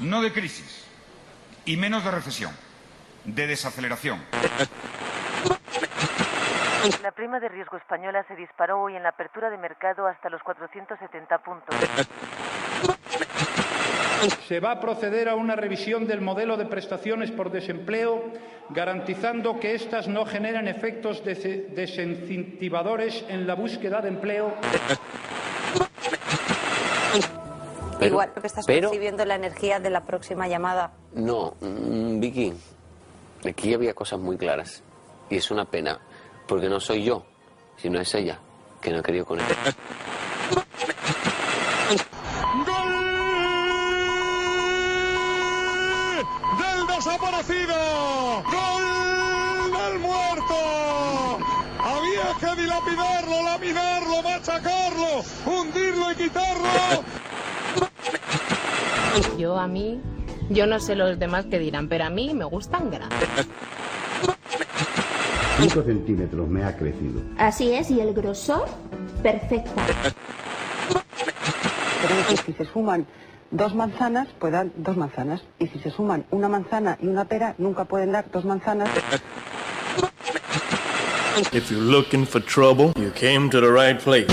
No de crisis, y menos de recesión, de desaceleración. La prima de riesgo española se disparó hoy en la apertura de mercado hasta los 470 puntos. Se va a proceder a una revisión del modelo de prestaciones por desempleo, garantizando que éstas no generen efectos desincentivadores en la búsqueda de empleo. Igual que estás percibiendo la energía de la próxima llamada. No, Vicky, aquí había cosas muy claras. Y es una pena, porque no soy yo, sino es ella, que no ha querido conectar. ¡Gol del desaparecido! ¡Gol del muerto! Había que dilapidarlo, laminarlo, machacarlo, hundirlo y quitarlo. Yo no sé los demás qué dirán, pero a mí me gustan grandes. 5 centímetros me ha crecido. Así es, y el grosor, perfecta. Pero que si se suman 2 manzanas, pues dan 2 manzanas. Y si se suman una manzana y una pera, nunca pueden dar 2 manzanas. If you're looking for trouble, you came to the right place.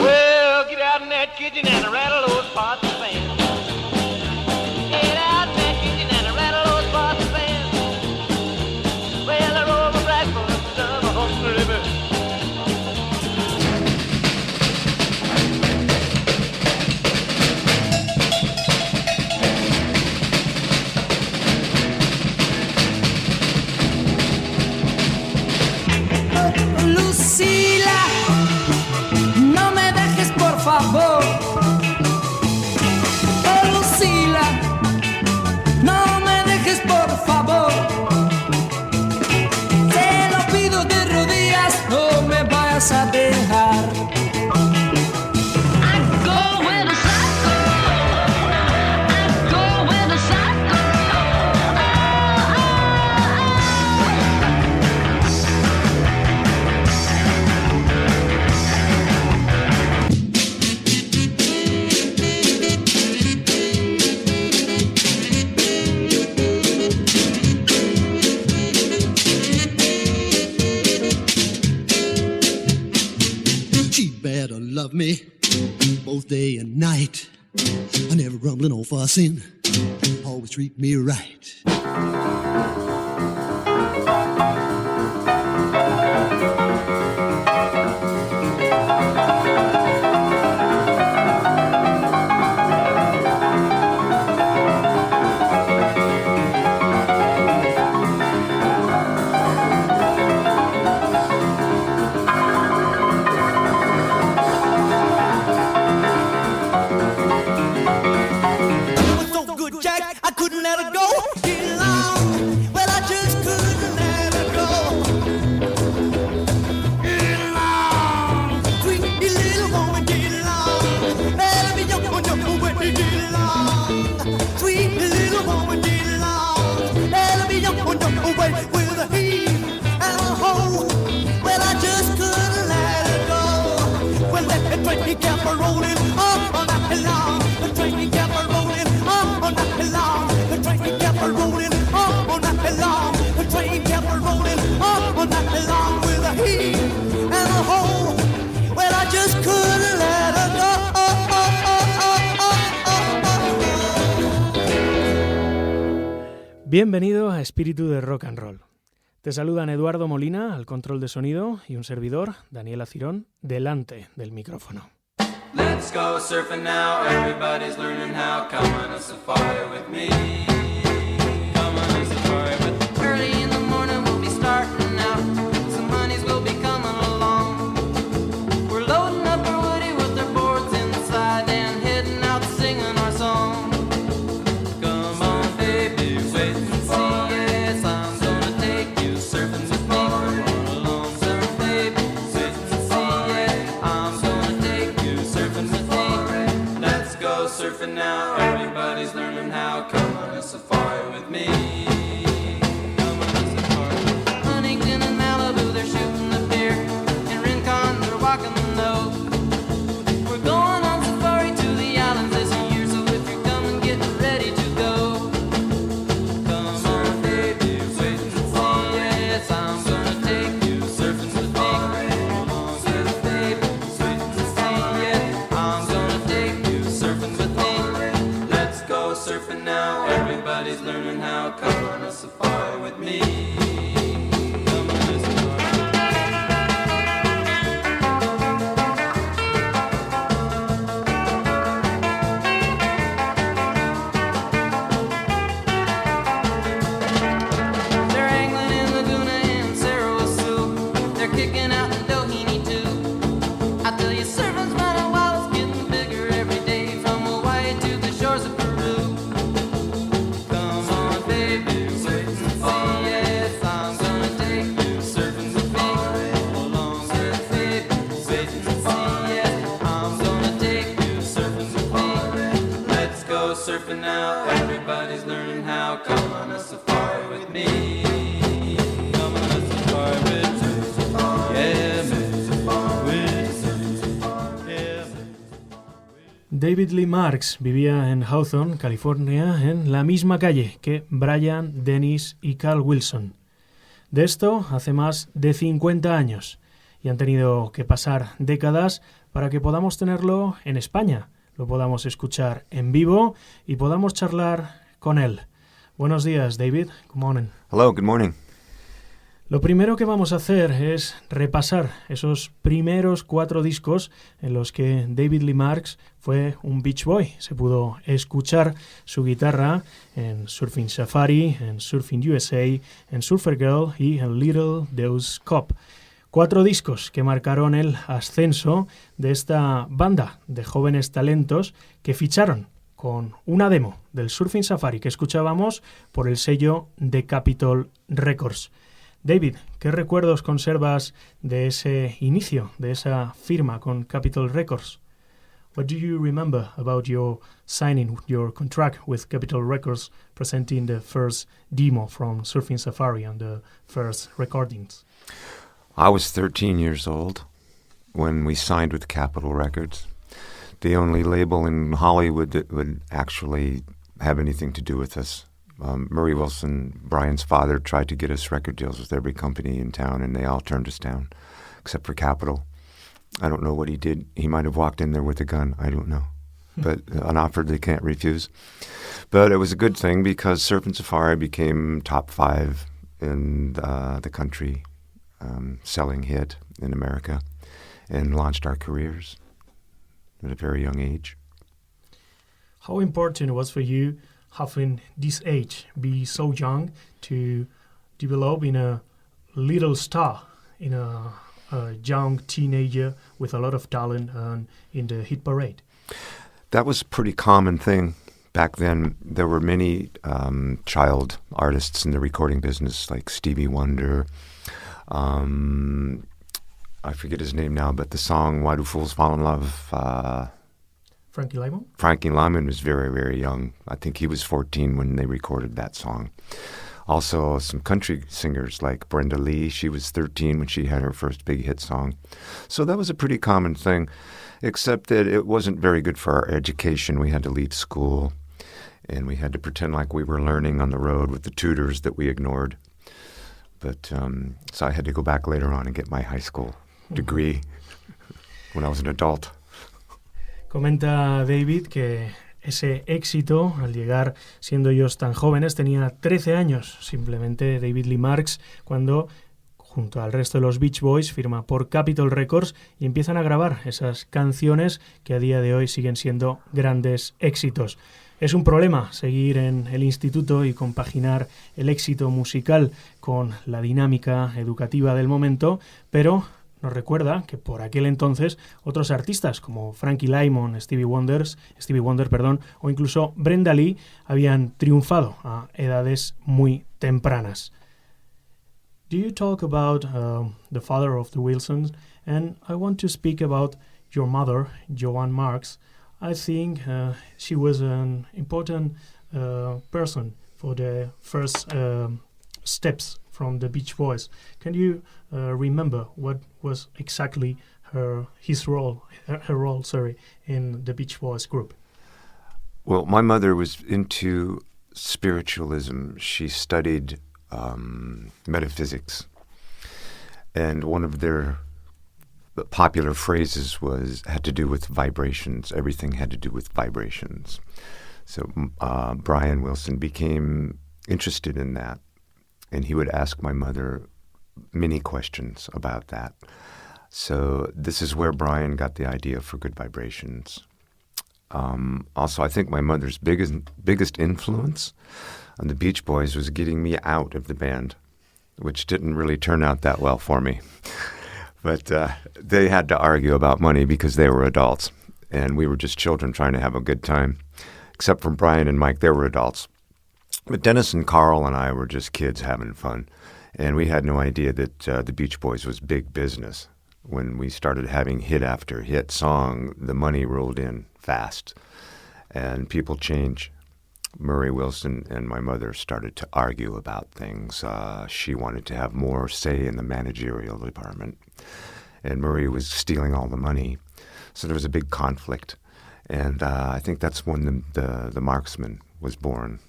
Well, get out in that kitchen and rattle those pots and pans. Get out in that kitchen and rattle those pots and pans. Well, I roll my black boy down a hungry bird. Lucila, no me dejes por favor. Oh, Lucila, no me dejes por favor. Te lo pido de rodillas, no me vayas a dejar. Love me both day and night. I never rumbling or fussing. Always treat me right. Bienvenido a Espíritu de Rock and Roll. Te saludan Eduardo Molina al control de sonido y un servidor, Daniel Acirón, delante del micrófono. Let's go surfing now, everybody's learning how. Come on a safari with me. Come on a safari with me. Early in the morning we'll be starting out. Some honeys will be coming along. We're loading up our woody with our boards inside and heading out singing our song. Come on baby, wait and see. Yes, I'm gonna take you surfing with me. Come on along, surf baby, wait and with me. Come on a safari. Huntington and Malibu, they're shooting the deer. In Rincon, they're walking the nose. We're going on safari to the islands this year, so if you're coming, get ready to go. Come on, baby, wait and see. Yes, I'm gonna take you surfing with me. Come on, baby, wait and see. Yes, I'm gonna take you surfing with me. Let's go surfing now. Everybody's learning how. Come on a safari with me. Come on a safari. They're angling in Laguna and Cerro Azul. They're kicking out in Doheny too. I tell you, surfing's running wild, it's getting bigger every day, from Hawaii to the shores of Peru. Come on, baby, wait and see. Yes, I'm gonna take you surfing with me. Come along, baby, wait and see. Yes, I'm gonna take you surfing with me. Let's go surfing now. Everybody's learning how. Come on a safari with me. Come on a safari with me. Yeah, man. With me. Yeah, man. David Lee Marks vivía en Hawthorne, California, en la misma calle que Brian, Dennis y Carl Wilson. De esto hace más de 50 años y han tenido que pasar décadas para que podamos tenerlo en España, lo podamos escuchar en vivo y podamos charlar con él. Buenos días, David. Good morning. Hello, good morning. Lo primero que vamos a hacer es repasar esos primeros 4 discos en los que David Lee Marks fue un Beach Boy. Se pudo escuchar su guitarra en Surfing Safari, en Surfing USA, en Surfer Girl y en Little Deus Cop. 4 discos que marcaron el ascenso de esta banda de jóvenes talentos que ficharon con una demo del Surfing Safari que escuchábamos por el sello de Capitol Records. David, ¿qué recuerdos conservas de ese inicio, de esa firma con Capitol Records? What do you remember about your signing your contract with Capitol Records, presenting the first demo from Surfing Safari and the first recordings? I was 13 years old when we signed with Capitol Records, the only label in Hollywood that would actually have anything to do with us. Murray Wilson, Brian's father, tried to get us record deals with every company in town, and they all turned us down, except for Capitol. I don't know what he did. He might have walked in there with a gun. I don't know. But an offer they can't refuse. But it was a good thing because Surfing Safari became top 5 in the country, selling hit in America, and launched our careers at a very young age. How important was for you having this age, be so young, to develop in a little star, in a young teenager with a lot of talent and in the hit parade? That was a pretty common thing. Back then, there were many child artists in the recording business, like Stevie Wonder. I forget his name now, but the song Why Do Fools Fall in Love? Frankie Lymon? Frankie Lymon was very, very young. I think he was 14 when they recorded that song. Also, some country singers like Brenda Lee. She was 13 when she had her first big hit song. So that was a pretty common thing, except that it wasn't very good for our education. We had to leave school, and we had to pretend like we were learning on the road with the tutors that we ignored. But so I had to go back later on and get my high school degree when I was an adult. Comenta David que ese éxito, al llegar siendo ellos tan jóvenes, tenía 13 años, simplemente David Lee Marks, cuando junto al resto de los Beach Boys firma por Capitol Records y empiezan a grabar esas canciones que a día de hoy siguen siendo grandes éxitos. Es un problema seguir en el instituto y compaginar el éxito musical con la dinámica educativa del momento, pero nos recuerda que por aquel entonces otros artistas como Frankie Lymon, Stevie Wonder, o incluso Brenda Lee habían triunfado a edades muy tempranas. Do you talk about the father of the Wilsons? And I want to speak about your mother, Joanne Marks. I think she was an important person for the first steps from the Beach Boys. Can you remember what was exactly her role in the Beach Boys group? Well, my mother was into spiritualism. She studied metaphysics, and one of their popular phrases had to do with vibrations. Everything had to do with vibrations. So Brian Wilson became interested in that, and he would ask my mother many questions about that. So this is where Brian got the idea for Good Vibrations. Also, I think my mother's biggest influence on the Beach Boys was getting me out of the band, which didn't really turn out that well for me. But they had to argue about money because they were adults, and we were just children trying to have a good time. Except for Brian and Mike, they were adults. But Dennis and Carl and I were just kids having fun, and we had no idea that the Beach Boys was big business. When we started having hit after hit song, the money rolled in fast, and people change. Murray Wilson and my mother started to argue about things. She wanted to have more say in the managerial department, and Murray was stealing all the money. So there was a big conflict, and I think that's when the Marksmen was born.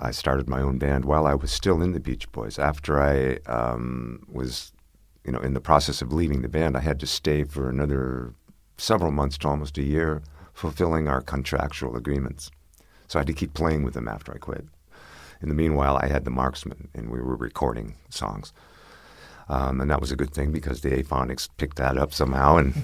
I started my own band while I was still in the Beach Boys. After I was, in the process of leaving the band, I had to stay for another several months to almost a year, fulfilling our contractual agreements. So I had to keep playing with them after I quit. In the meanwhile, I had the Marksmen, and we were recording songs. And that was a good thing because the Aphonics picked that up somehow. And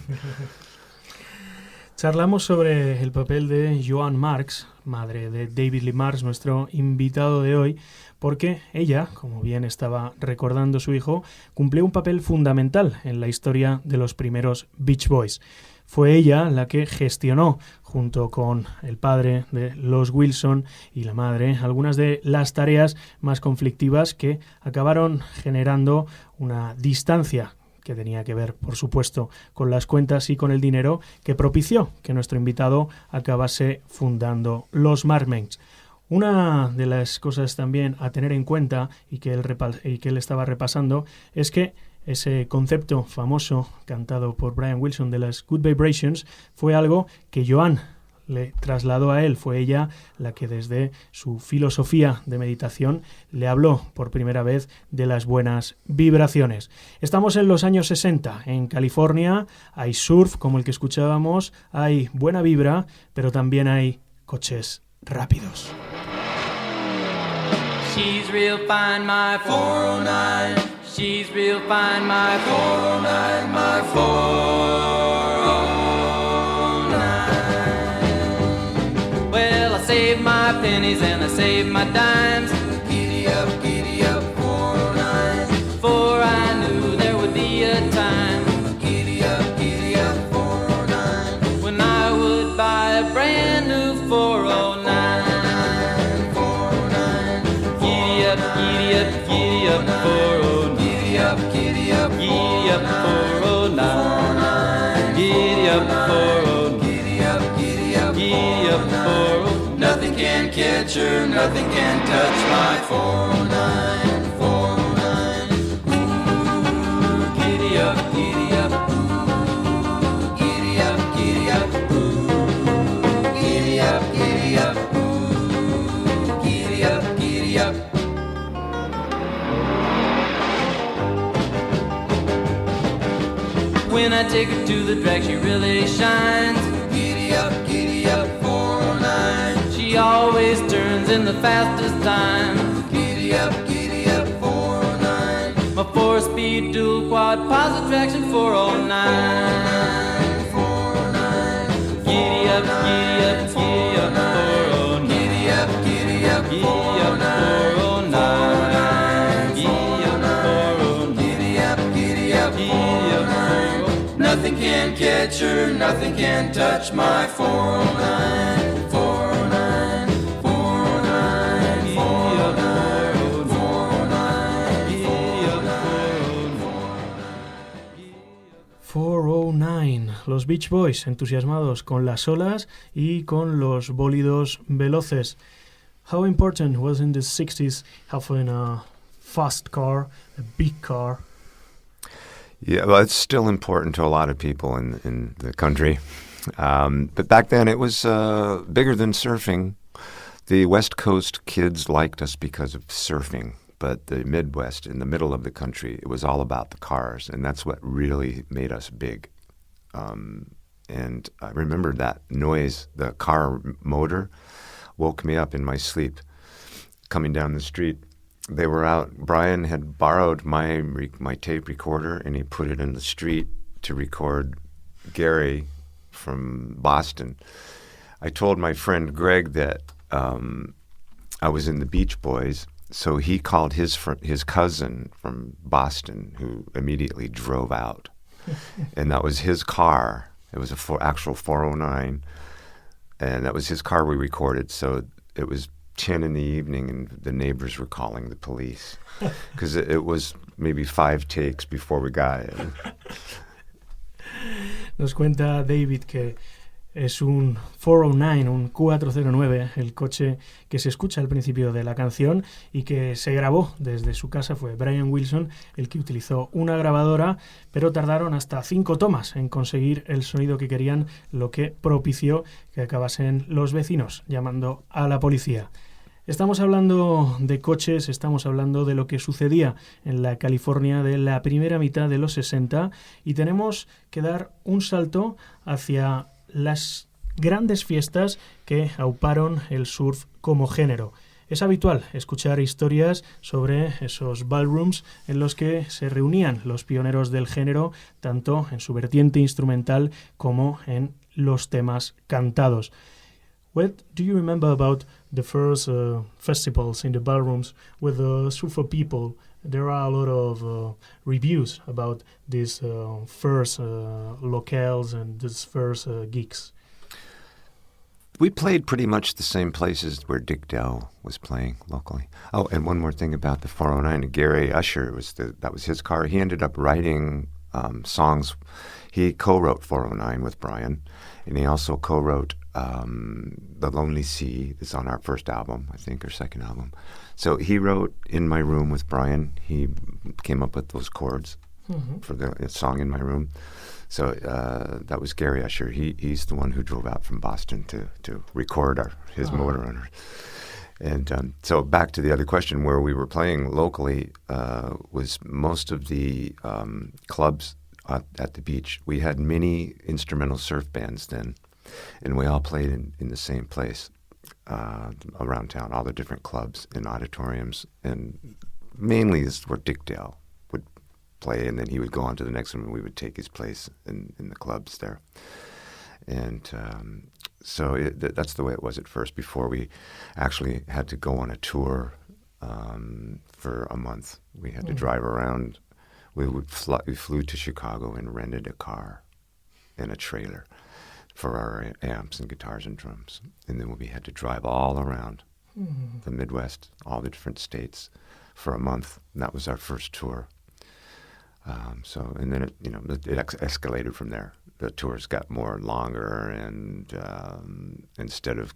Charlamos sobre el papel de Joan Marks, madre de David Lee Marks, nuestro invitado de hoy, porque ella, como bien estaba recordando su hijo, cumplió un papel fundamental en la historia de los primeros Beach Boys. Fue ella la que gestionó, junto con el padre de los Wilson y la madre, algunas de las tareas más conflictivas que acabaron generando una distancia que tenía que ver, por supuesto, con las cuentas y con el dinero, que propició que nuestro invitado acabase fundando los Marksmen. Una de las cosas también a tener en cuenta y que él estaba repasando es que ese concepto famoso cantado por Brian Wilson de las Good Vibrations fue algo que Joan le trasladó a él. Fue ella la que desde su filosofía de meditación le habló por primera vez de las buenas vibraciones. Estamos en los años 60. En California hay surf, como el que escuchábamos, hay buena vibra, pero también hay coches rápidos. She's real fine, my 409. She's real fine, my 409, my 409. Well, I saved my pennies and I saved my dimes. Giddy up, 409. For I knew there would be a time. Giddy up, 409. When I would buy a brand new 409. 409. Giddy up, 409. Giddy up, 409. Giddy up, 409. Giddy up, 409. Nothing can catch her, nothing can touch my 409. 409. Ooh, giddy up, giddy up. Ooh, giddy up, giddy up. Ooh, giddy up, giddy up. Ooh, giddy up, giddy up. When I take her to the track, she really shines. Giddy up, 409. She always turns in the fastest time. Giddy up, 409. My 4-speed dual quad positive traction 409. 409. Giddy up, 409. Giddy up, 409. Giddy up, 409. Nothing can catch her, nothing can touch my 409. 409, 409, 409, 409. Los Beach Boys entusiasmados con las olas y con los bólidos veloces. How important was in the 60s having a fast car, a big car? Yeah, well, it's still important to a lot of people in the country. But back then it was bigger than surfing. The West Coast kids liked us because of surfing, but the Midwest, in the middle of the country, it was all about the cars, and that's what really made us big. And I remember that noise, the car motor, woke me up in my sleep coming down the street. They were out. Brian had borrowed my tape recorder, and he put it in the street to record Gary from Boston. I told my friend Greg that I was in the Beach Boys, so he called his cousin from Boston, who immediately drove out. And that was his car. It was actual 409, and that was his car we recorded. So it was 10 in the evening, and the neighbors were calling the police because it was maybe 5 takes before we got it. Nos cuenta David que es un 409, un 409, el coche que se escucha al principio de la canción y que se grabó desde su casa. Fue Brian Wilson el que utilizó una grabadora, pero tardaron hasta 5 tomas en conseguir el sonido que querían, lo que propició que acabasen los vecinos llamando a la policía. Estamos hablando de coches, estamos hablando de lo que sucedía en la California de la primera mitad de los 60 y tenemos que dar un salto hacia las grandes fiestas que auparon el surf como género. Es habitual escuchar historias sobre esos ballrooms en los que se reunían los pioneros del género, tanto en su vertiente instrumental como en los temas cantados. What do you remember about the first festivals in the ballrooms with the surfer people? There are a lot of reviews about these first locales and these first gigs. We played pretty much the same places where Dick Dell was playing locally. Oh, and one more thing about the 409. Gary Usher, that was his car. He ended up writing songs. He co-wrote 409 with Brian, and he also co-wrote The Lonely Sea. It's on our first album, I think, or second album. So he wrote In My Room with Brian. He came up with those chords for the song In My Room. So that was Gary Usher. He's the one who drove out from Boston to record his Motorrunner. And so back to the other question, where we were playing locally was most of the clubs at the beach. We had many instrumental surf bands then, and we all played in the same place around town, all the different clubs and auditoriums. And mainly this is where Dick Dale would play, and then he would go on to the next one, and we would take his place in the clubs there. And so that's the way it was at first, before we actually had to go on a tour for a month. We had to drive around. We flew to Chicago and rented a car and a trailer for our amps and guitars and drums. And then we had to drive all around the Midwest, all the different states for a month. And that was our first tour. And then it escalated from there. The tours got more longer, and instead of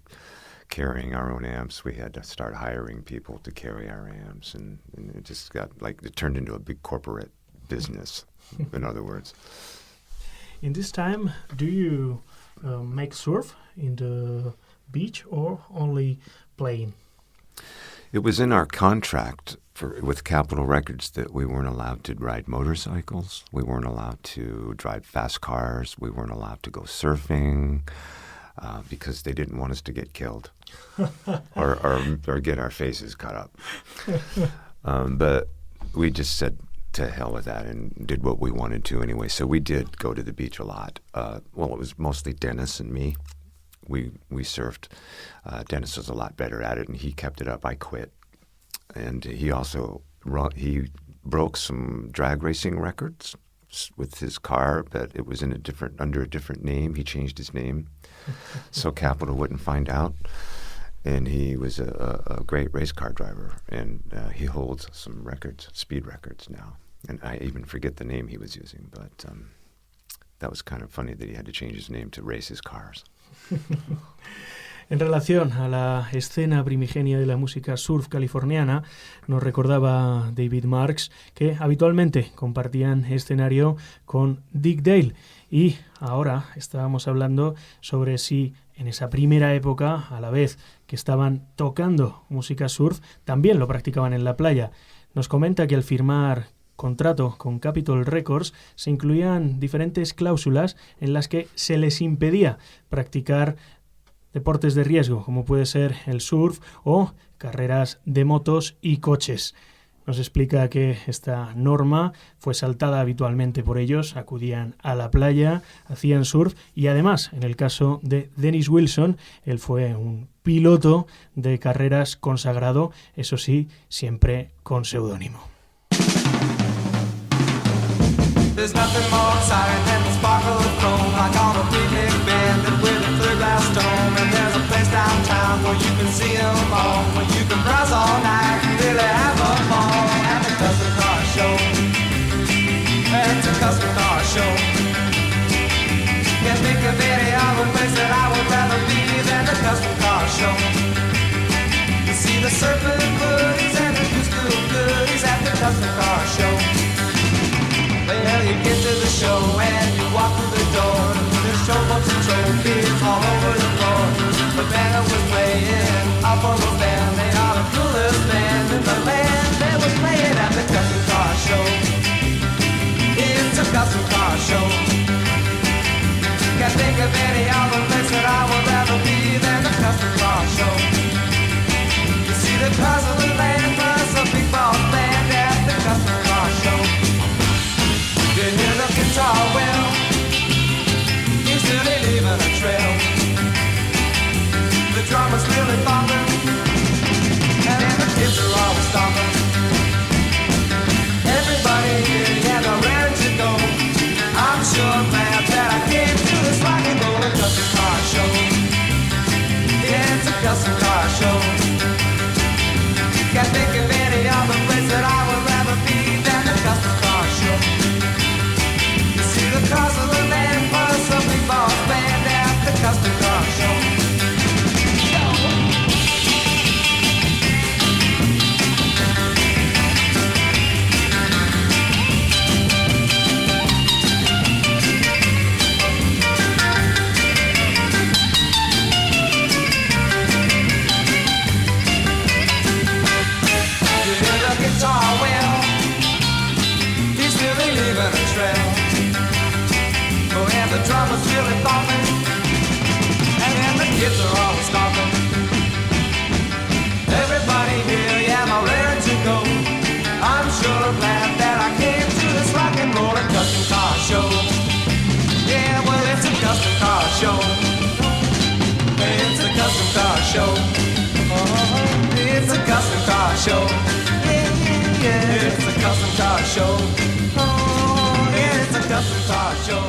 carrying our own amps, we had to start hiring people to carry our amps, and it just it turned into a big corporate business, in other words. In this time, do you make surf in the beach or only playing? It was in our contract with Capitol Records that we weren't allowed to ride motorcycles. We weren't allowed to drive fast cars. We weren't allowed to go surfing because they didn't want us to get killed or get our faces cut up. But we just said to hell with that and did what we wanted to anyway. So we did go to the beach a lot. It was mostly Dennis and me. We surfed. Dennis was a lot better at it, and he kept it up. I quit. And he also broke some drag racing records with his car, but it was under a different name. He changed his name so Capitol wouldn't find out. And he was a great race car driver, and he holds some records, speed records now. And I even forget the name he was using, but that was kind of funny that he had to change his name to race his cars. En relación a la escena primigenia de la música surf californiana, nos recordaba David Marks que habitualmente compartían escenario con Dick Dale, y ahora estábamos hablando sobre si en esa primera época, a la vez que estaban tocando música surf, también lo practicaban en la playa. Nos comenta que al firmar contrato con Capitol Records se incluían diferentes cláusulas en las que se les impedía practicar deportes de riesgo, como puede ser el surf o carreras de motos y coches. Nos explica que esta norma fue saltada habitualmente por ellos, acudían a la playa, hacían surf y además, en el caso de Dennis Wilson, él fue un piloto de carreras consagrado, eso sí, siempre con seudónimo. There's nothing more exciting than the sparkle of chrome, like on a picnic bench with a clear glass dome. And there's a place downtown where you can see them all, where you can browse all night and really have a ball. At the Custom Car Show, it's a custom car show. Can't think of any other place that I would rather be than the Custom Car Show. You see the surfing buddies and the new school goodies at the Custom Car Show. Well, you get to the show and you walk through the door. There's showboats and trophies all over the floor. The band was playing, up on the band. They are the coolest band in the land. They were playing at the Custom Car Show. It's a custom car show. Can't think of any other place that I would rather be than the Custom Car Show. You see the cars of the land plus a big boss band at the Custom Car Show. You hear the guitar well, he's really leaving a trail. The drummer's really bumping, and then the kids are always stomping. Everybody here, yeah, they're ready to go. I'm sure glad that I came to this rock and roll custom car show. Yeah, it's a custom car show. Can't think of any other place that I would rather be than the custom car show. The cars of the land plus a big boss band at the Custom Car Show. You hear the guitar well, he's really leaving a trail. And the drummer's really thumping, and then the kids are always stomping. Everybody here, yeah, I'm ready to go. I'm sure glad that I came to this rock and roll custom car show. Yeah, well, it's a custom car show. It's a custom car show. It's a custom car show. Yeah, yeah, it's a custom car show. Oh, yeah, it's a custom car show.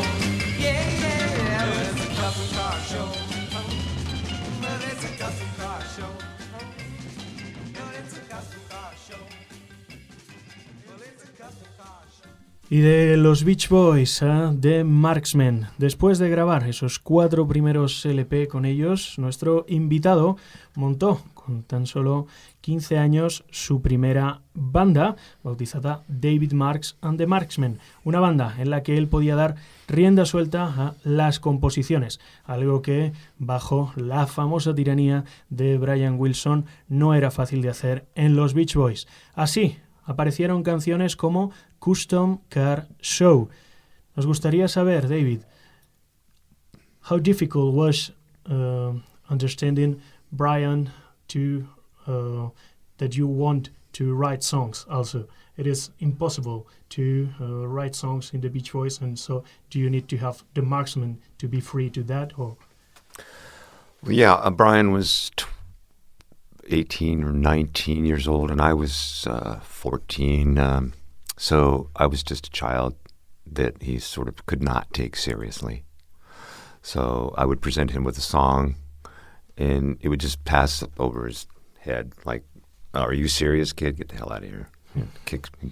Y de los Beach Boys a The Marksmen. Después de grabar esos 4 primeros LP con ellos, nuestro invitado montó con tan solo 15 años su primera banda, bautizada David Marks and the Marksmen, una banda en la que él podía dar rienda suelta a las composiciones, algo que bajo la famosa tiranía de Brian Wilson no era fácil de hacer en los Beach Boys. Así aparecieron canciones como Custom Car Show. Nos gustaría saber, David, how difficult was understanding Brian to that you want to write songs also. It is impossible to write songs in the Beach Boys, and so do you need to have the Marksmen to be free to that? Or yeah, Brian was 18 or 19 years old, and I was 14. So I was just a child that he sort of could not take seriously. So I would present him with a song, and it would just pass over his head like, oh, "Are you serious, kid? Get the hell out of here!"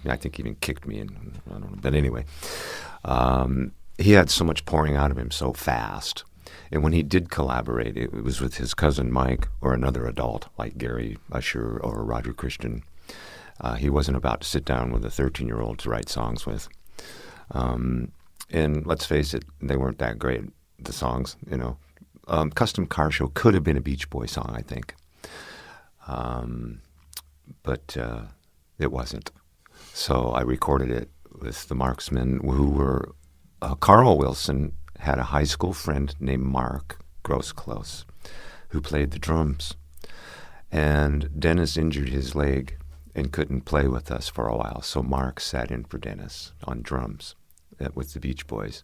I think he even kicked me, and I don't know. But anyway, he had so much pouring out of him so fast, And when he did collaborate, it was with his cousin Mike or another adult like Gary Usher or Roger Christian. He wasn't about to sit down with a 13-year-old to write songs with. And let's face it, they weren't that great, the songs, you know. Custom Car Show could have been a Beach Boy song, I think. But it wasn't. So I recorded it with the Marksmen, who were... Carl Wilson had a high school friend named Mark Grosclose, who played the drums. And Dennis injured his leg and couldn't play with us for a while, so Mark sat in for Dennis on drums with the Beach Boys.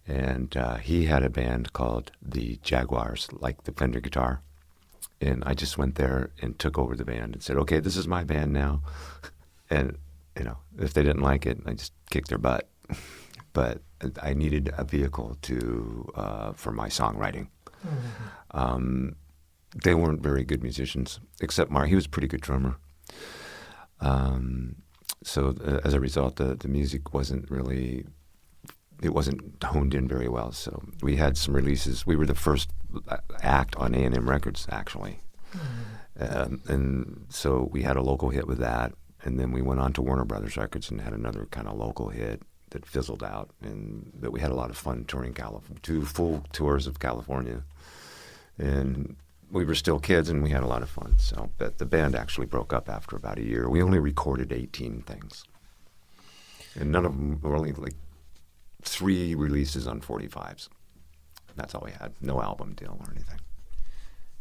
And he had a band called the Jaguars, like the Fender guitar. And I just went there and took over the band and said, okay, this is my band now. And, you know, if they didn't like it, I just kicked their butt. But I needed a vehicle for my songwriting. Mm-hmm. They weren't very good musicians, except Mark. He was a pretty good drummer. So as a result, the music wasn't honed in very well. So we had some releases. We were the first act on A&M Records, actually. Mm-hmm. And so we had a local hit with that. And then we went on to Warner Brothers Records and had another kind of local hit that fizzled out. But we had a lot of fun touring California, 2 full tours of California. And we were still kids, and we had a lot of fun. So, but the band actually broke up after about a year. We only recorded 18 things. And none of them were only like 3 releases on 45s. That's all we had. No album deal or anything.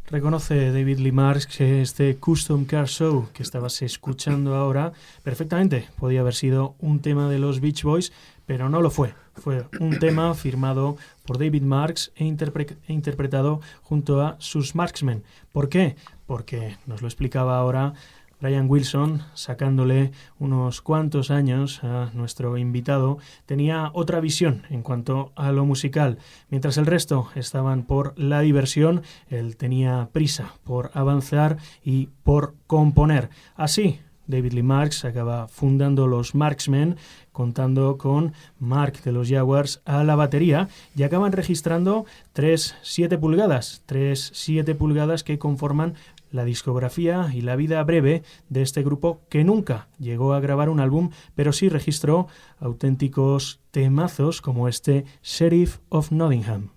Reconoce David Lee Marks que este Custom Car Show que estabas escuchando ahora perfectamente podía haber sido un tema de los Beach Boys, pero no lo fue. Fue un tema firmado por David Marks e interpretado junto a sus Marksmen. ¿Por qué? Porque nos lo explicaba ahora Brian Wilson, sacándole unos cuantos años a nuestro invitado, tenía otra visión en cuanto a lo musical. Mientras el resto estaban por la diversión, él tenía prisa por avanzar y por componer. Así, David Lee Marks acaba fundando los Marksmen, contando con Mark de los Jaguars a la batería, y acaban registrando 3 7 pulgadas que conforman la discografía y la vida breve de este grupo, que nunca llegó a grabar un álbum, pero sí registró auténticos temazos como este Sheriff of Nottingham.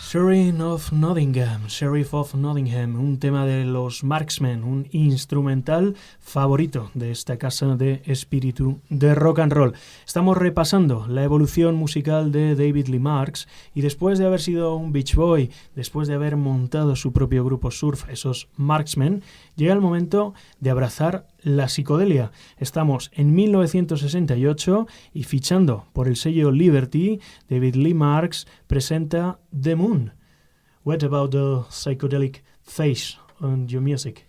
Sheriff of Nottingham, un tema de los Marksmen, un instrumental favorito de esta casa de espíritu de rock and roll. Estamos repasando la evolución musical de David Lee Marks y después de haber sido un Beach Boy, después de haber montado su propio grupo surf, esos Marksmen, llega el momento de abrazar la psicodelia. Estamos en 1968 y fichando por el sello Liberty, David Lee Marks presenta The Moon. What about the psychedelic phase on your music?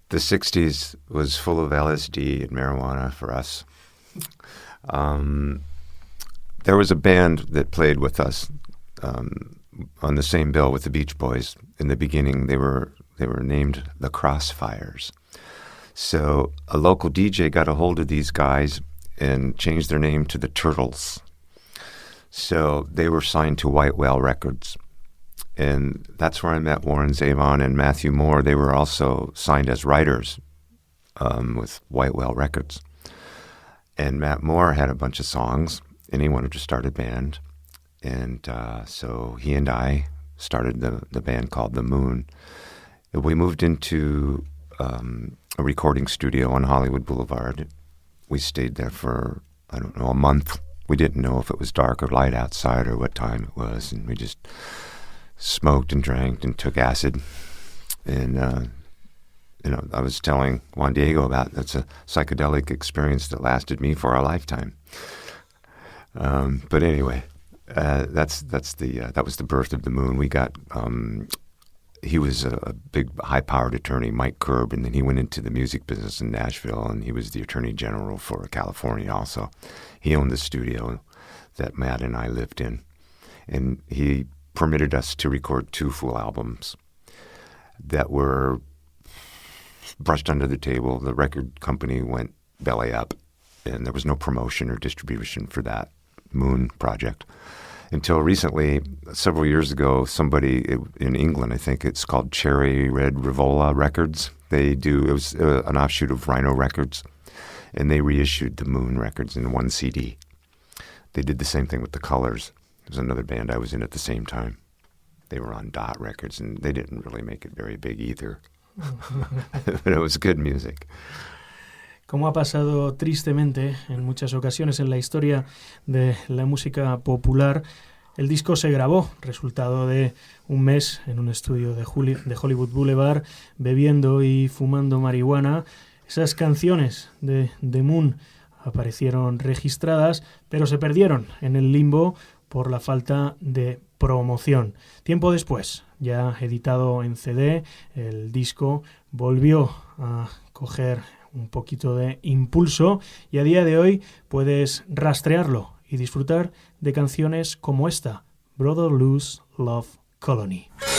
The 60s was full of LSD and marijuana for us. There was a band that played with us on the same bill with the Beach Boys. In the beginning, they were named the Crossfires. So a local DJ got a hold of these guys and changed their name to the Turtles. So they were signed to White Whale Records. And that's where I met Warren Zevon and Matthew Moore. They were also signed as writers with White Whale Records. And Matt Moore had a bunch of songs, and he wanted to start a band. And so he and I started the band called The Moon. We moved into a recording studio on Hollywood Boulevard. We stayed there for, I don't know, a month. We didn't know if it was dark or light outside or what time it was, and we just smoked and drank and took acid. And, I was telling Juan Diego about that's a psychedelic experience that lasted me for a lifetime. But anyway, that was the birth of The Moon. We got, he was a big high-powered attorney, Mike Kerb, and then he went into the music business in Nashville, and he was the attorney general for California also. He owned the studio that Matt and I lived in, and he permitted us to record 2 full albums that were brushed under the table. The record company went belly up, and there was no promotion or distribution for that Moon project. Until recently, several years ago, somebody in England, I think it's called Cherry Red Rivola Records. It was an offshoot of Rhino Records, and they reissued the Moon records in 1 CD. They did the same thing with the Colors. It was another band I was in at the same time. They were on Dot Records, and they didn't really make it very big either. But it was good music. Como ha pasado tristemente en muchas ocasiones en la historia de la música popular, el disco se grabó, resultado de un mes en un estudio de Hollywood Boulevard, bebiendo y fumando marihuana. Esas canciones de The Moon aparecieron registradas, pero se perdieron en el limbo por la falta de promoción. Tiempo después, ya editado en CD, el disco volvió a coger un poquito de impulso y a día de hoy puedes rastrearlo y disfrutar de canciones como esta, Brother Lou's Love Colony. Love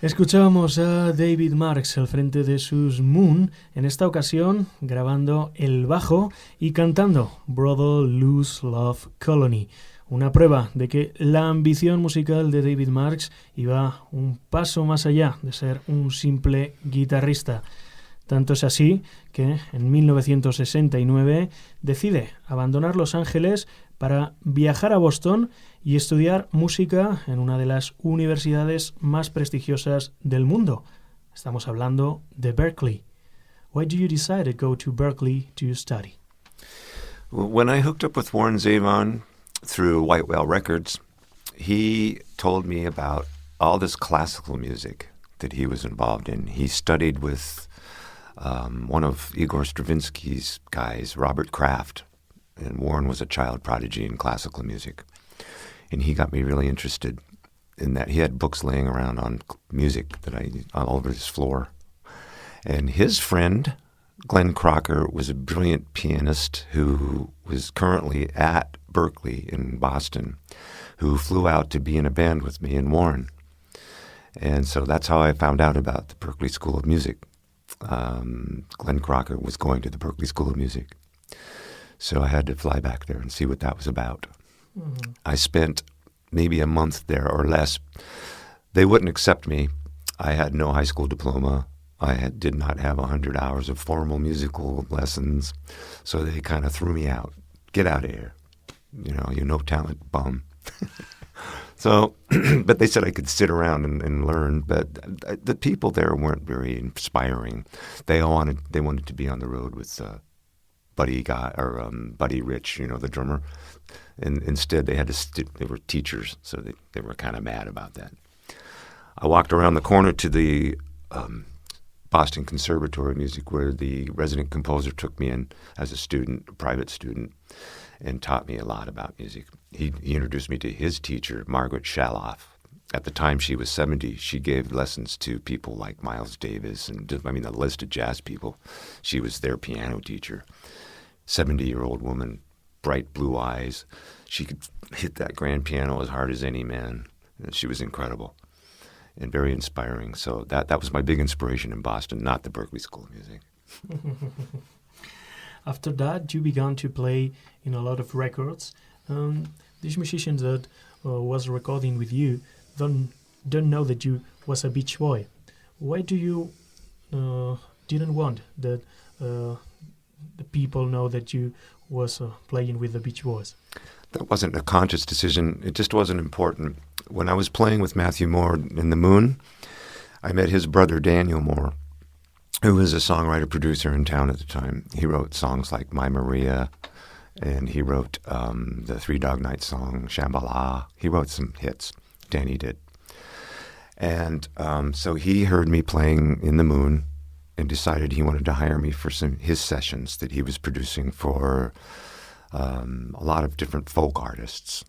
Escuchábamos a David Marks al frente de sus Moon, en esta ocasión grabando el bajo y cantando Brother Lou's Love Colony, una prueba de que la ambición musical de David Marks iba un paso más allá de ser un simple guitarrista. Tanto es así que en 1969 decide abandonar Los Ángeles para viajar a Boston y estudiar música en una de las universidades más prestigiosas del mundo. Estamos hablando de Berklee. Why do you decide to go to Berklee to study? Well, when I hooked up with Warren Zevon through White Whale Records, he told me about all this classical music that he was involved in. He studied with one of Igor Stravinsky's guys, Robert Kraft, and Warren was a child prodigy in classical music. And he got me really interested in that. He had books laying around on music all over his floor. And his friend, Glenn Crocker, was a brilliant pianist who was currently at Berklee in Boston, who flew out to be in a band with me and Warren. And so that's how I found out about the Berklee School of Music. Glenn Crocker was going to the Berklee School of Music. So I had to fly back there and see what that was about. Mm-hmm. I spent maybe a month there or less. They wouldn't accept me. I had no high school diploma. Did not have 100 hours of formal musical lessons. So they kind of threw me out. Get out of here. You're no talent bum. So, but they said I could sit around and learn. But the people there weren't very inspiring. They wanted to be on the road with Buddy Rich, the drummer. And instead, they were teachers, so they were kind of mad about that. I walked around the corner to the Boston Conservatory of Music, where the resident composer took me in as a private student, and taught me a lot about music. He introduced me to his teacher, Margaret Shaloff. At the time, she was 70. She gave lessons to people like Miles Davis and a list of jazz people. She was their piano teacher. 70-year-old woman, bright blue eyes. She could hit that grand piano as hard as any man. She was incredible and very inspiring. So that was my big inspiration in Boston, not the Berklee School of Music. After that, you began to play in a lot of records. These musicians that was recording with you don't know that you was a Beach Boy. Why do you didn't want that the people know that you was playing with the Beach Boys? That wasn't a conscious decision. It just wasn't important. When I was playing with Matthew Moore in the Moon, I met his brother Daniel Moore, who was a songwriter-producer in town at the time. He wrote songs like My Maria, and he wrote the Three Dog Night song, Shambhala. He wrote some hits, Danny did. And so he heard me playing in the Moon and decided he wanted to hire me for his sessions that he was producing for a lot of different folk artists.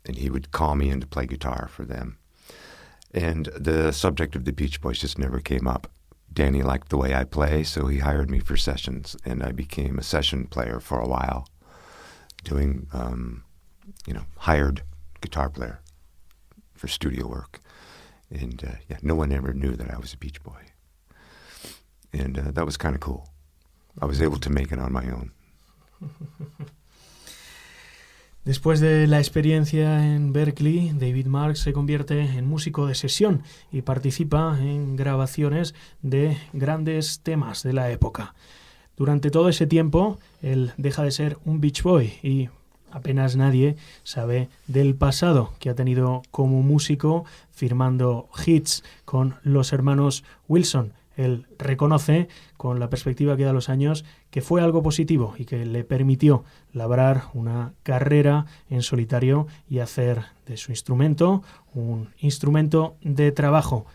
And he would call me in to play guitar for them. And the subject of the Beach Boys just never came up. Danny liked the way I play, so he hired me for sessions, and I became a session player for a while, doing, hired guitar player for studio work. And, no one ever knew that I was a Beach Boy. And that was kind of cool. I was able to make it on my own. Después de la experiencia en Berklee, David Marks se convierte en músico de sesión y participa en grabaciones de grandes temas de la época. Durante todo ese tiempo, él deja de ser un Beach Boy y apenas nadie sabe del pasado que ha tenido como músico, firmando hits con los hermanos Wilson. Él reconoce, con la perspectiva que da los años, que fue algo positivo y que le permitió labrar una carrera en solitario y hacer de su instrumento un instrumento de trabajo.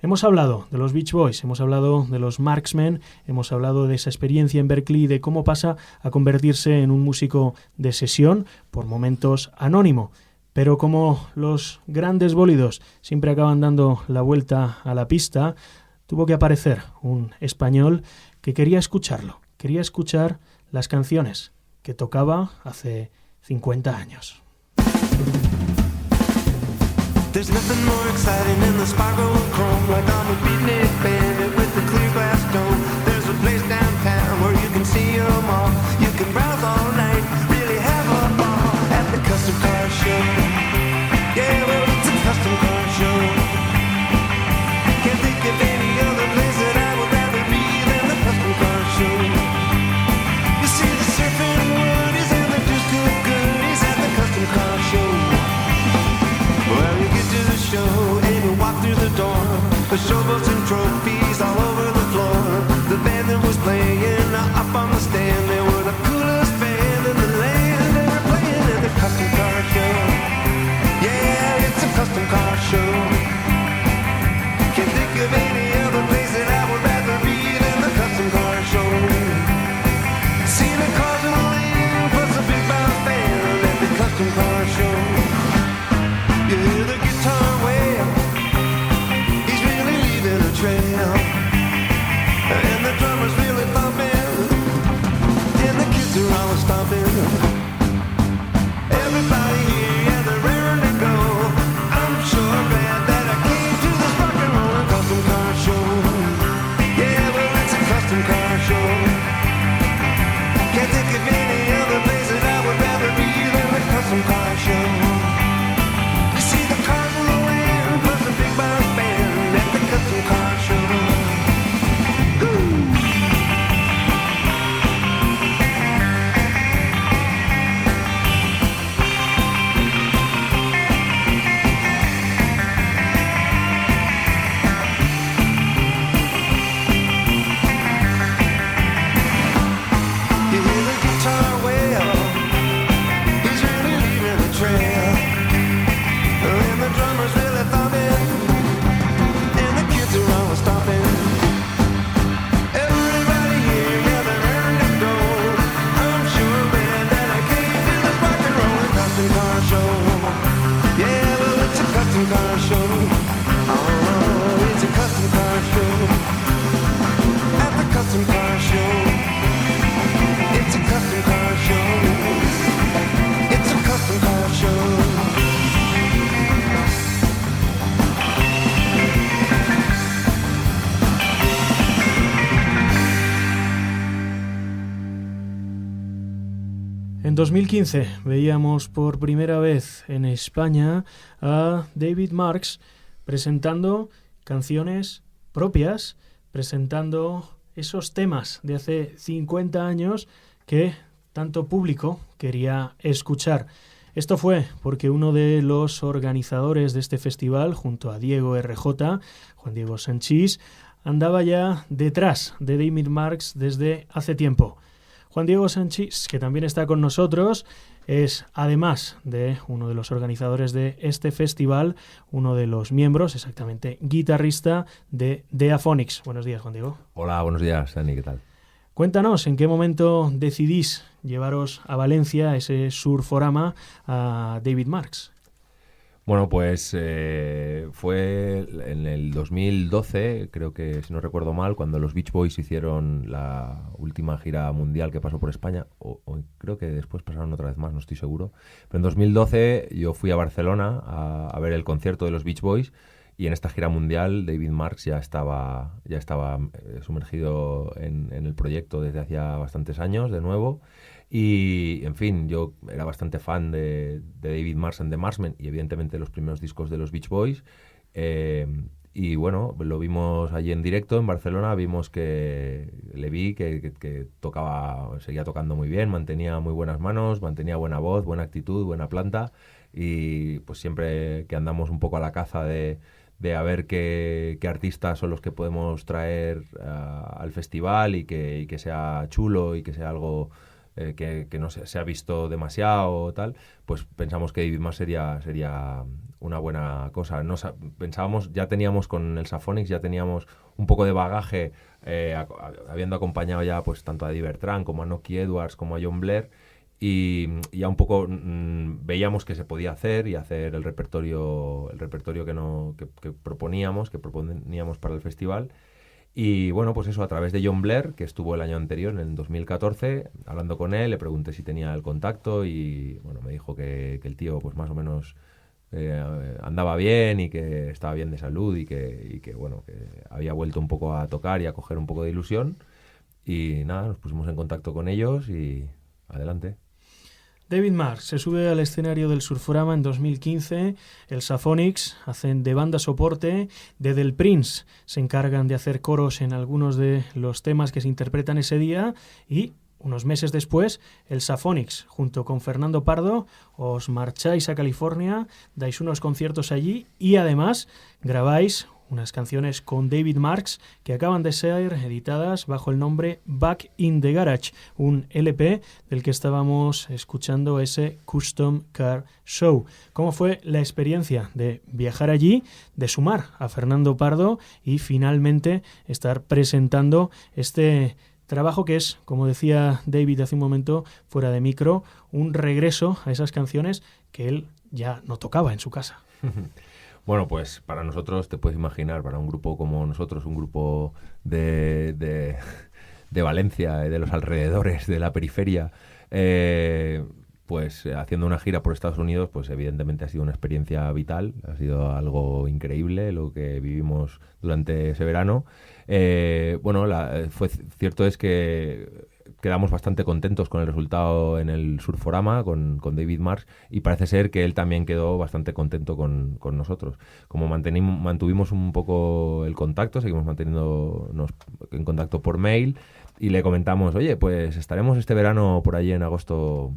Hemos hablado de los Beach Boys, hemos hablado de los Marksmen, hemos hablado de esa experiencia en Berklee, de cómo pasa a convertirse en un músico de sesión, por momentos anónimo. Pero como los grandes bólidos siempre acaban dando la vuelta a la pista, tuvo que aparecer un español que quería escucharlo, quería escuchar las canciones que tocaba hace 50 años. There's nothing more exciting than the sparkle of chrome, like on a beatnik bandit with the clear glass dome. There's a place downtown where you can see them all. You can browse all night, really have a ball at the custom car show. Yeah, well, it's a custom car show. Can't think of any other place that I would rather be than the custom car show. You see the surfing woodies and the disco goodies at the custom car show. Well, you get to the show and you walk through the door. The showboats and trophies all over the floor. The band that was playing up on the stand, they were the coolest band in the land. They were playing at the custom car show. Yeah, it's a custom car show. Can't think of any other place that I would rather be than the custom car show. See the cars in the lane, plus a big bounce band at the custom car show. You hear the guitar wail, he's really leaving a trail. And the drummer's really thumping, and the kids are all stomping. Everybody here, yeah, they're raring to go. I'm sure glad that I came to this rock and roll custom car show. Yeah, well, it's a custom car show. Can't think of any other place that I would rather be than the custom car show. You see the cars in the lane, plus a big bounce band at the custom car show. You hear the guitar wail, he's really leaving a trail. And the drummer's really thumping, and the kids are all stomping. Everybody here, yeah, they're raring to go. I'm sure, man, that I came to this rock and roll custom car show. Yeah, well, it's a custom car show. Oh, it's a custom car show. At the custom car show. It's a custom car show. It's a custom car show. En 2015 veíamos por primera vez en España a David Marks presentando canciones propias, presentando esos temas de hace 50 años que tanto público quería escuchar. Esto fue porque uno de los organizadores de este festival, junto a Diego RJ, Juan Diego Sanchís, andaba ya detrás de David Marks desde hace tiempo. Juan Diego Sanchís, que también está con nosotros, es, además de uno de los organizadores de este festival, uno de los miembros, exactamente guitarrista de Deaphonics. Buenos días, Juan Diego. Hola, buenos días, Dani, ¿qué tal? Cuéntanos, ¿en qué momento decidís llevaros a Valencia, ese surforama, a David Marks? Bueno, pues fue en el 2012, creo que, si no recuerdo mal, cuando los Beach Boys hicieron la última gira mundial que pasó por España, o creo que después pasaron otra vez más, no estoy seguro. Pero en 2012 yo fui a Barcelona a ver el concierto de los Beach Boys, y en esta gira mundial David Marks ya estaba sumergido en el proyecto desde hacía bastantes años, de nuevo. Y, en fin, yo era bastante fan de David Marks and the Marsmen y, evidentemente, los primeros discos de los Beach Boys. Y, bueno, lo vimos allí en directo en Barcelona. Vimos que tocaba, seguía tocando muy bien, mantenía muy buenas manos, mantenía buena voz, buena actitud, buena planta. Y, pues, siempre que andamos un poco a la caza de a ver qué artistas son los que podemos traer al festival y que sea chulo y que sea algo que no se ha visto demasiado tal, pues pensamos que David Marks sería una buena cosa. Pensábamos, ya teníamos con el Saphonics, ya teníamos un poco de bagaje, habiendo acompañado ya pues tanto a Eddie Bertrand como a Noki Edwards como a John Blair, y ya un poco veíamos que se podía hacer y hacer el repertorio que proponíamos para el festival. Y bueno, pues eso, a través de John Blair, que estuvo el año anterior, en el 2014, hablando con él, le pregunté si tenía el contacto y bueno, me dijo que el tío pues más o menos andaba bien y que estaba bien de salud y que bueno, que había vuelto un poco a tocar y a coger un poco de ilusión. Y nada, nos pusimos en contacto con ellos y adelante. David Marks se sube al escenario del Surforama en 2015, el Saphonics hacen de banda soporte, de Del Prince se encargan de hacer coros en algunos de los temas que se interpretan ese día y unos meses después el Saphonics junto con Fernando Pardo os marcháis a California, dais unos conciertos allí y además grabáis unas canciones con David Marks que acaban de ser editadas bajo el nombre Back in the Garage, un LP del que estábamos escuchando ese Custom Car Show. ¿Cómo fue la experiencia de viajar allí, de sumar a Fernando Pardo y finalmente estar presentando este trabajo que es, como decía David hace un momento fuera de micro, un regreso a esas canciones que él ya no tocaba en su casa? Bueno, pues para nosotros, te puedes imaginar, para un grupo como nosotros, un grupo de Valencia, de los alrededores, de la periferia, pues haciendo una gira por Estados Unidos, pues evidentemente ha sido una experiencia vital, ha sido algo increíble lo que vivimos durante ese verano. Bueno, cierto es que quedamos bastante contentos con el resultado en el Surforama, con David Marks, y parece ser que él también quedó bastante contento con nosotros. Como mantuvimos un poco el contacto, seguimos manteniéndonos en contacto por mail, y le comentamos, oye, pues estaremos este verano por allí en agosto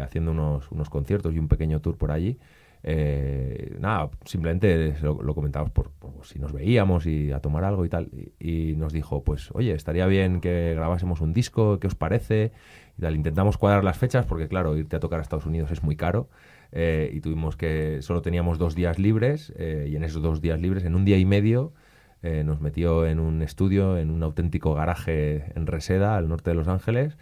haciendo unos conciertos y un pequeño tour por allí. Nada, simplemente lo comentamos por si nos veíamos y a tomar algo y tal, y nos dijo, pues oye, estaría bien que grabásemos un disco, ¿qué os parece? Y tal, intentamos cuadrar las fechas porque claro, irte a tocar a Estados Unidos es muy caro, y solo teníamos 2 días libres, y en esos 2 días libres, en un día y medio, nos metió en un estudio, en un auténtico garaje en Reseda, al norte de Los Ángeles,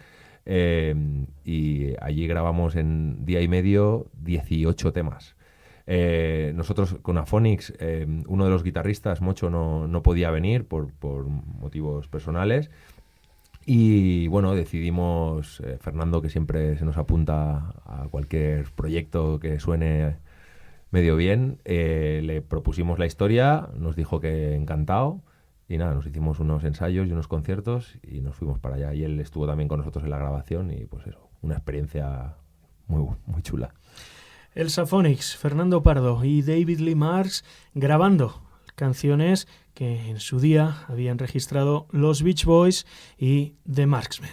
y allí grabamos en día y medio 18 temas. Nosotros con Aphonics, uno de los guitarristas, Mocho, no podía venir por motivos personales, y bueno, decidimos, Fernando, que siempre se nos apunta a cualquier proyecto que suene medio bien, le propusimos la historia, nos dijo que encantado, y nada, nos hicimos unos ensayos y unos conciertos y nos fuimos para allá, y él estuvo también con nosotros en la grabación, y pues eso, una experiencia muy, muy chula. El Saphonics, Fernando Pardo y David Lee Marks grabando canciones que en su día habían registrado los Beach Boys y The Marksmen.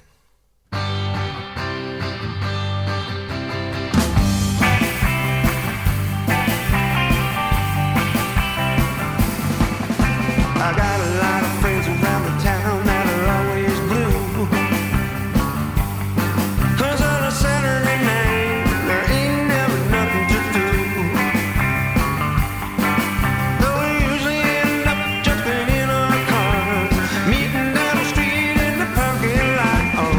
Meeting down the street in the parking lot.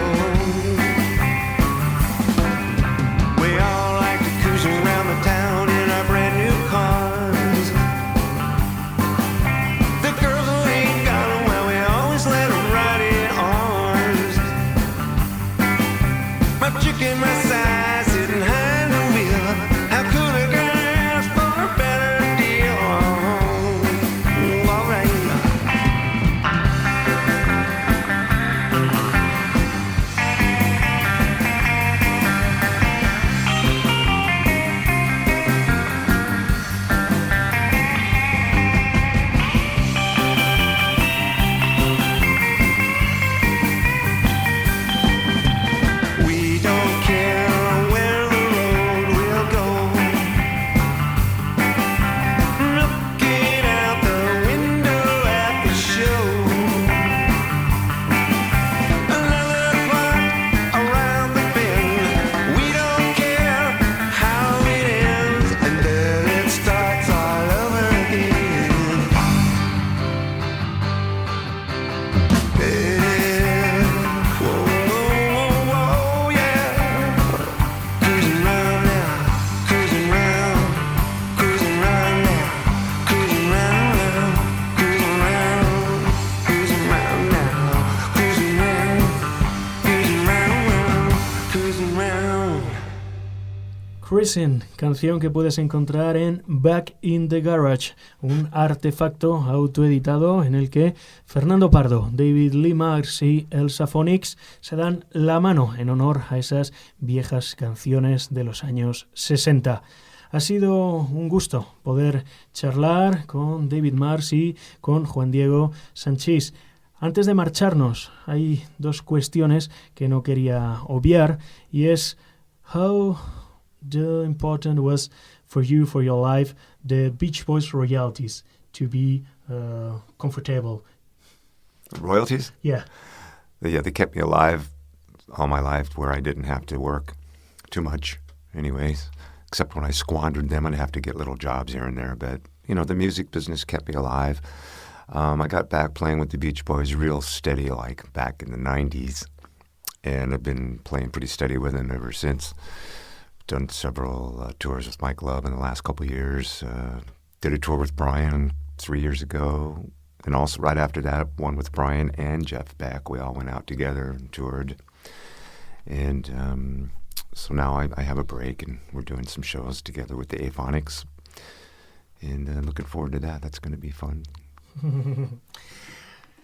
Poison, canción que puedes encontrar en Back in the Garage, un artefacto autoeditado en el que Fernando Pardo, David Lee Marks y Elsa Phonix se dan la mano en honor a esas viejas canciones de los años 60. Ha sido un gusto poder charlar con David Marks y con Juan Diego Sanchis. Antes de marcharnos, hay dos cuestiones que no quería obviar, y es how important was for you, for your life, the Beach Boys royalties to be comfortable? Royalties? Yeah. Yeah, they kept me alive all my life where I didn't have to work too much anyways, except when I squandered them and have to get little jobs here and there. But, you know, the music business kept me alive. I got back playing with the Beach Boys real steady, like back in the 90s, and I've been playing pretty steady with them ever since. Done several tours with Mike Love in the last couple of years. Did a tour with Brian 3 years ago, and also right after that, one with Brian and Jeff Beck. We all went out together and toured. And so now I have a break, and we're doing some shows together with the Aphonics. And looking forward to that. That's going to be fun.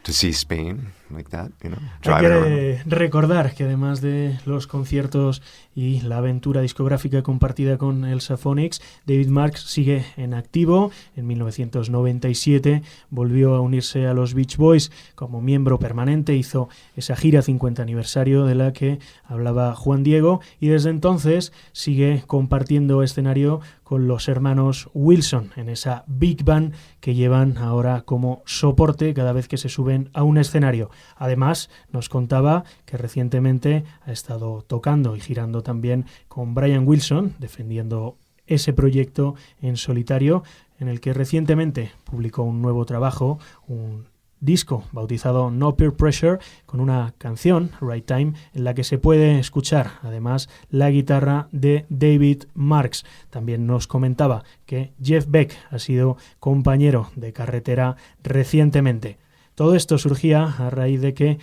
To see Spain like that, you know, Hay que recordar que además de los conciertos y la aventura discográfica compartida con Elsa Phonix, David Marks sigue en activo. En 1997 volvió a unirse a los Beach Boys como miembro permanente, hizo esa gira 50 aniversario de la que hablaba Juan Diego, y desde entonces sigue compartiendo escenario con los hermanos Wilson en esa big band que llevan ahora como soporte cada vez que se suben a un escenario. Además, nos contaba que recientemente ha estado tocando y girando también con Brian Wilson, defendiendo ese proyecto en solitario, en el que recientemente publicó un nuevo trabajo, un disco bautizado No Peer Pressure, con una canción, Right Time, en la que se puede escuchar además la guitarra de David Marks. También nos comentaba que Jeff Beck ha sido compañero de carretera recientemente. Todo esto surgía a raíz de que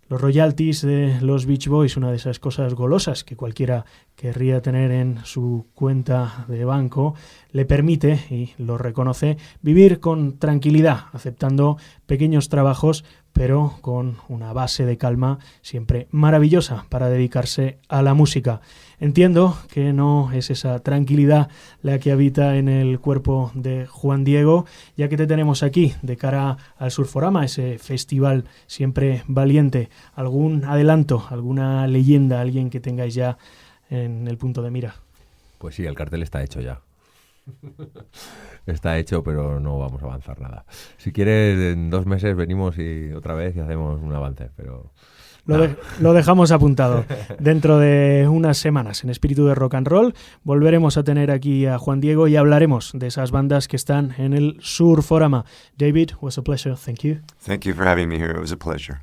los royalties de los Beach Boys, una de esas cosas golosas que cualquiera querría tener en su cuenta de banco, le permite, y lo reconoce, vivir con tranquilidad, aceptando pequeños trabajos, pero con una base de calma siempre maravillosa para dedicarse a la música. Entiendo que no es esa tranquilidad la que habita en el cuerpo de Juan Diego, ya que te tenemos aquí de cara al Surforama, ese festival siempre valiente. ¿Algún adelanto, alguna leyenda, alguien que tengáis ya en el punto de mira? Pues sí, el cartel está hecho ya. Está hecho, pero no vamos a avanzar nada. Si quieres, en 2 meses venimos y otra vez y hacemos un avance, pero... Lo dejamos apuntado. Dentro de unas semanas, en Espíritu de Rock and Roll, volveremos a tener aquí a Juan Diego y hablaremos de esas bandas que están en el Surforama. David, it was a pleasure. Thank you. Thank you for having me here. It was a pleasure.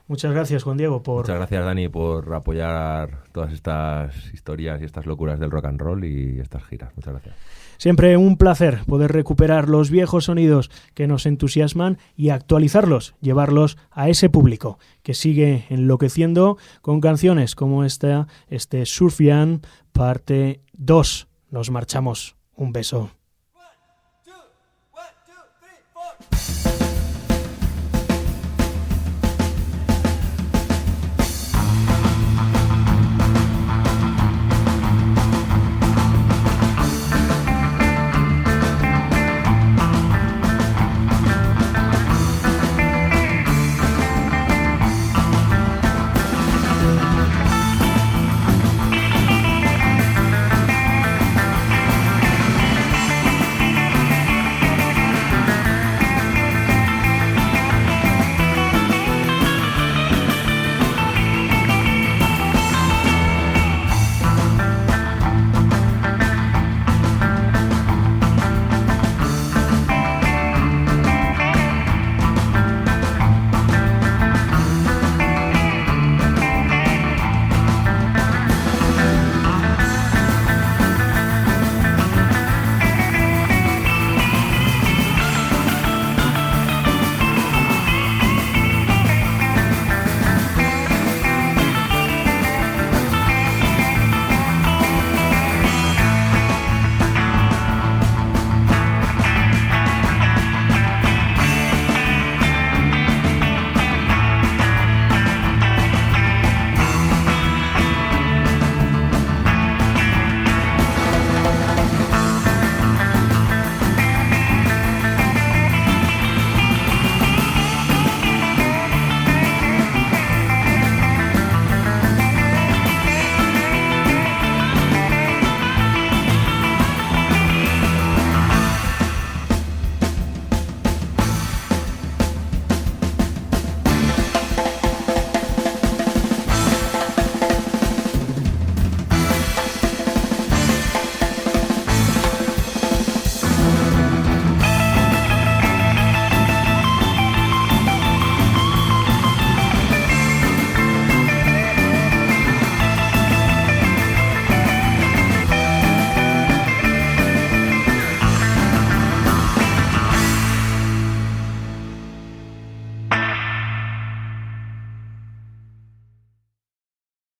Muchas gracias, Juan Diego, Muchas gracias, Dani, por apoyar todas estas historias y estas locuras del rock and roll y estas giras. Muchas gracias. Siempre un placer poder recuperar los viejos sonidos que nos entusiasman y actualizarlos, llevarlos a ese público que sigue enloqueciendo con canciones como este Surfian parte 2. Nos marchamos. Un beso.